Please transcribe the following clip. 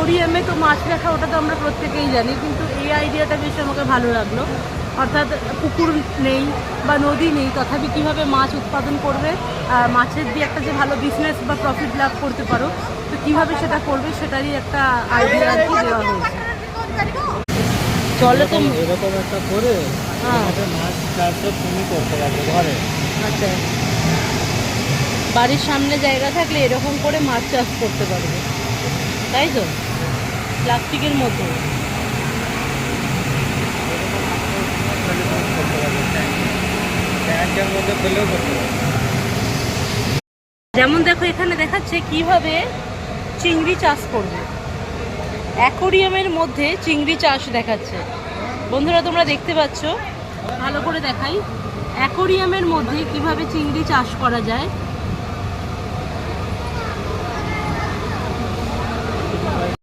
অ্যাকোরিয়ামে তো মাছ রাখা, ওটা তো আমরা প্রত্যেকেই জানি, কিন্তু এই আইডিয়াটা বেশ আমাকে ভালো লাগলো। অর্থাৎ পুকুর নেই বা নদী নেই, তথাপি কীভাবে মাছ উৎপাদন করবে, মাছের দিয়ে একটা যে ভালো বিজনেস বা প্রফিট লাভ করতে পারো, তো কীভাবে সেটা করবে সেটারই একটা আইডিয়া আর কি দেওয়া হয়েছে। চলে তো এরকম একটা করে হ্যাঁ, মাছ চাষও তুমি করতে পারবে ঘরে। আচ্ছা, বাড়ির সামনে জায়গা থাকলে এরকম করে মাছ চাষ করতে পারবে, তাই তো? প্লাস্টিকের মতো। ট্যাঙ্কের মধ্যে ফেলেও করতে পারবে। যেমন দেখো এখানে দেখাচ্ছে কিভাবে চিংড়ি চাষ করবে, অ্যাকোরিয়ামের মধ্যে চিংড়ি চাষ দেখাচ্ছে। বন্ধুরা তোমরা দেখতে পাচ্ছ, ভালো করে দেখাই, অ্যাকোরিয়ামের মধ্যে কিভাবে চিংড়ি চাষ করা যায়।